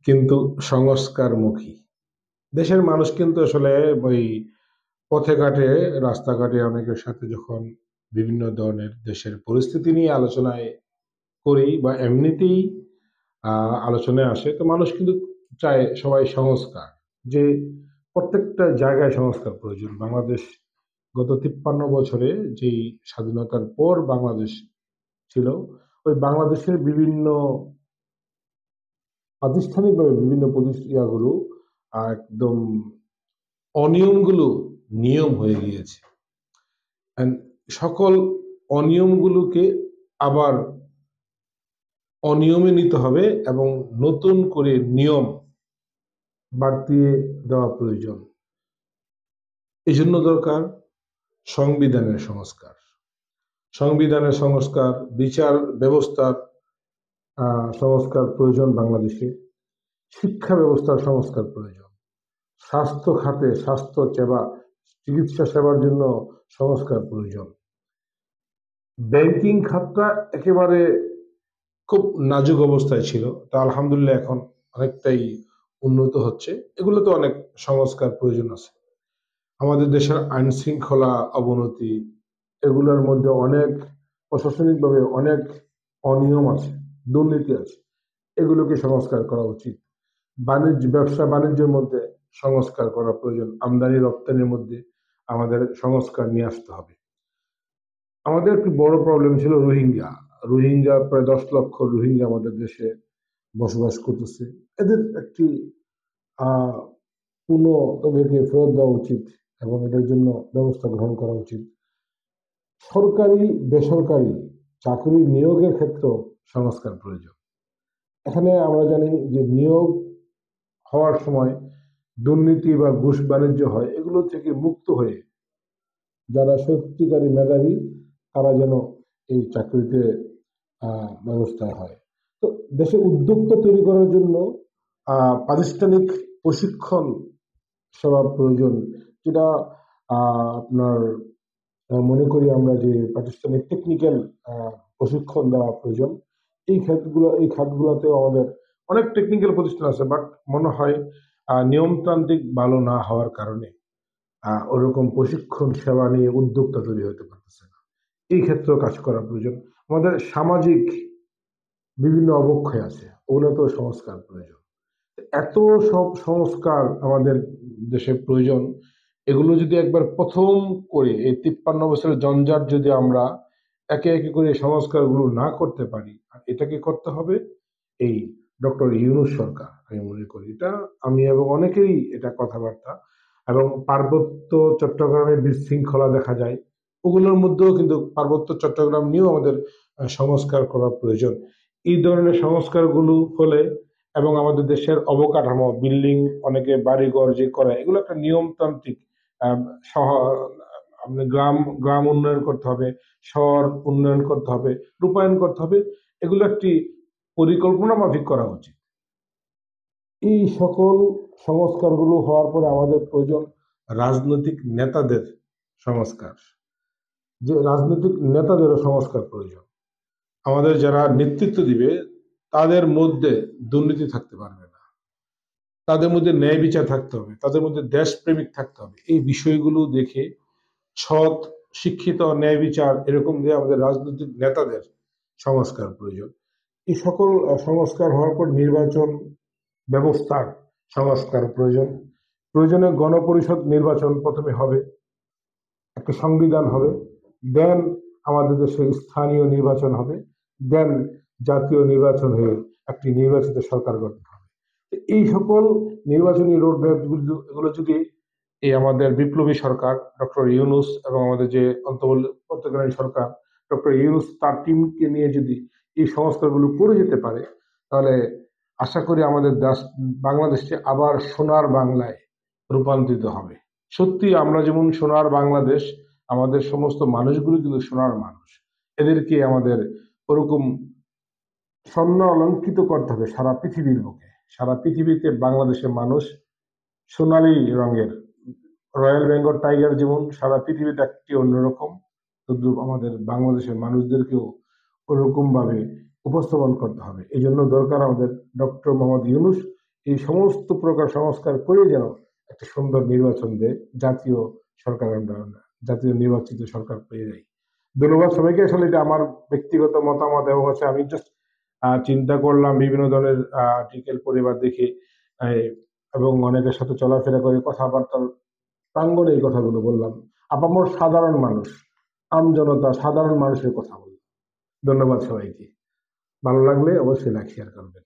কিন্তু সংস্কারমুখী। দেশের মানুষ কিন্তু আসলে ওই পথে ঘাটে, রাস্তাঘাটে অনেকের সাথে যখন বিভিন্ন ধরনের দেশের পরিস্থিতি নিয়ে আলোচনায় করি বা এমনিতেই আলোচনায় আসে, তো মানুষ কিন্তু চায় সবাই সংস্কার। যে প্রত্যেকটা জায়গায় সংস্কার প্রয়োজন। বাংলাদেশ গত 53 বছরে যেই স্বাধীনতার পর বাংলাদেশ ছিল, ওই বাংলাদেশের বিভিন্ন প্রাতিষ্ঠানিকভাবে বিভিন্ন ইয়াগুলো একদম অনিয়মগুলো নিয়ম হয়ে গিয়েছে। And সকল অনিয়মগুলোকে আবার অনিয়মে নিতে হবে এবং নতুন করে নিয়ম বাড়তিয়ে দেওয়া প্রয়োজন। এই জন্য দরকার সংবিধানের সংস্কার। সংবিধানের সংস্কার, বিচার ব্যবস্থার সংস্কার প্রয়োজন বাংলাদেশে, শিক্ষা ব্যবস্থার সংস্কার প্রয়োজন, স্বাস্থ্য খাতে স্বাস্থ্য সেবা, চিকিৎসা সেবার জন্য সংস্কার প্রয়োজন। ব্যাংকিং খাতটা একেবারে খুব নাজুক অবস্থায় ছিল, তা আলহামদুলিল্লাহ এখন অনেকটাই উন্নত হচ্ছে। এগুলোতে অনেক সংস্কার প্রয়োজন আছে। আমাদের দেশের আইন শৃঙ্খলা অবনতি, এগুলোর মধ্যে অনেক প্রশাসনিকভাবে অনেক অনিয়ম আছে, দুর্নীতি আছে, এগুলোকে সংস্কার করা উচিত। ব্যবসা বাণিজ্যের মধ্যে সংস্কার করা প্রয়োজন। আমদানি রপ্তানির মধ্যে আমাদের সংস্কার নিয়ে আসতে হবে। আমাদের একটি বড় প্রবলেম ছিল রোহিঙ্গা। রোহিঙ্গা প্রায় 10 লক্ষ রোহিঙ্গা আমাদের দেশে বসবাস করতেছে। এদের একটি আহ পুনঃ তাদেরকে ফেরত দেওয়া উচিত এবং এটার জন্য ব্যবস্থা গ্রহণ করা উচিত। সরকারি বেসরকারি চাকরি নিয়োগের ক্ষেত্রেও সংস্কার প্রয়োজন। এখানে আমরা জানি যে নিয়োগ হওয়ার সময় দুর্নীতি বা ঘুষ বাণিজ্য হয়, এগুলো থেকে মুক্ত হয়ে যারা সত্যিকারী মেধাবী তারা যেন এই চাকরিতে ব্যবস্থা হয়। তো দেশে উদ্যোক্তা তৈরি করার জন্য প্রাতিষ্ঠানিক প্রশিক্ষণ সেবা প্রয়োজন, যেটা আপনার মনে করি আমরা যে প্রাতিষ্ঠানিক টেকনিক্যাল প্রশিক্ষণ দেওয়া প্রয়োজন। এই খাতগুলোতেও আমাদের অনেক টেকনিক্যাল প্রতিষ্ঠান আছে, বাট মনে হয় নিয়মতান্ত্রিক ভালো না হওয়ার কারণে ওরকম প্রশিক্ষণ সেবা নিয়ে উদ্যোক্তা তৈরি হতে পারতেছে না। এই ক্ষেত্রেও কাজ করা প্রয়োজন। আমাদের সামাজিক বিভিন্ন অবক্ষয় আছে, ওগুলোতেও সংস্কার প্রয়োজন। এত সব সংস্কার আমাদের দেশে প্রয়োজন। এগুলো যদি একবার প্রথম করে এই 53 বছরের জঞ্জাট যদি আমরা একে একে করে সংস্কারগুলো না করতে পারি, আর এটাকে করতে হবে এই ডক্টর ইউনূস সরকার। আমি মনে করি এটা, আমি এবং অনেকেই এটা কথাবার্তা, এবং পার্বত্য চট্টগ্রামের বিশৃঙ্খলা দেখা যায়, ওগুলোর মধ্যেও কিন্তু পার্বত্য চট্টগ্রাম নিয়েও আমাদের সংস্কার করা প্রয়োজন। এই ধরনের সংস্কারগুলো হলে এবং আমাদের দেশের অবকাঠামো বিল্ডিং, অনেকে বাড়িঘর যে করে, এগুলো একটা নিয়মতান্ত্রিক আহ, শহর, আপনি গ্রাম গ্রাম উন্নয়ন করতে হবে, শহর উন্নয়ন করতে হবে, রূপায়ণ করতে হবে, এগুলো একটি পরিকল্পনা মাফিক করা উচিত। এই সকল সংস্কারগুলো হওয়ার পরে আমাদের প্রয়োজন রাজনৈতিক নেতাদের সংস্কার। যে রাজনৈতিক নেতাদেরও সংস্কার প্রয়োজন। আমাদের যারা নেতৃত্ব দিবে তাদের মধ্যে দুর্নীতি থাকতে পারবে না, তাদের মধ্যে ন্যায় বিচার থাকতে হবে, তাদের মধ্যে দেশপ্রেমিক থাকতে হবে। এই বিষয়গুলো দেখে সৎ, শিক্ষিত, ন্যায় বিচার এরকম দিয়ে আমাদের রাজনৈতিক নেতাদের সংস্কার প্রয়োজন। এই সকল সংস্কার হওয়ার পর নির্বাচন ব্যবস্থার সংস্কার প্রয়োজন। প্রয়োজনে গণপরিষদ নির্বাচন প্রথমে হবে, একটা সংবিধান হবে, দেন আমাদের দেশে স্থানীয় নির্বাচন হবে, দেন জাতীয় নির্বাচন হয়ে একটি নির্বাচিত সরকার গঠন হবে। এই সকল নির্বাচনী রোডম্যাপ এগুলো যদি এই আমাদের বিপ্লবী সরকার ডক্টর ইউনূস এবং আমাদের যে অন্তর্বর্তীকালীন সরকার ডক্টর ইউনূস তার টিমকে নিয়ে যদি এই সংস্কারগুলো করে যেতে পারে, তাহলে আশা করি আমাদের দেশ বাংলাদেশে আবার সোনার বাংলায় রূপান্তরিত হবে। সত্যি আমরা যেমন সোনার বাংলাদেশ, আমাদের সমস্ত মানুষগুলো কিন্তু সোনার মানুষ। এদেরকে আমাদের ওরকম স্বর্ণ অলঙ্কৃত করতে হবে সারা পৃথিবীর বুকে। সারা পৃথিবীতে বাংলাদেশের মানুষ সোনালী রঙের। রয়্যাল বেঙ্গল টাইগার যেমন সারা পৃথিবীতে একটি অন্যরকম, তদ্রুপ আমাদের বাংলাদেশের মানুষদেরকেও ওরকম ভাবে উপস্থাপন করতে হবে। এই জন্য দরকার আমাদের ডক্টর মোহাম্মদ ইউনূস এই সমস্ত প্রকার সংস্কার করে যেন একটা সুন্দর নির্বাচন দেয়, জাতীয় সরকার আমরা জাতীয় নির্বাচিত সরকার পেয়ে যাই। ধন্যবাদ সবাইকে। আসলে এটা আমার ব্যক্তিগত মতামত, এবং হচ্ছে আমি জাস্ট চিন্তা করলাম বিভিন্ন ধরনের আর্টিকেল পড়ে বা দেখে, আহ, এবং অনেকের সাথে চলাফেরা করে কথাবার্তার প্রাঙ্গণে এই কথাগুলো বললাম। আপামর সাধারণ মানুষ, আমজনতা, সাধারণ মানুষের কথা বললাম। ধন্যবাদ সবাইকে। ভালো লাগলে অবশ্যই লাইক শেয়ার করবেন।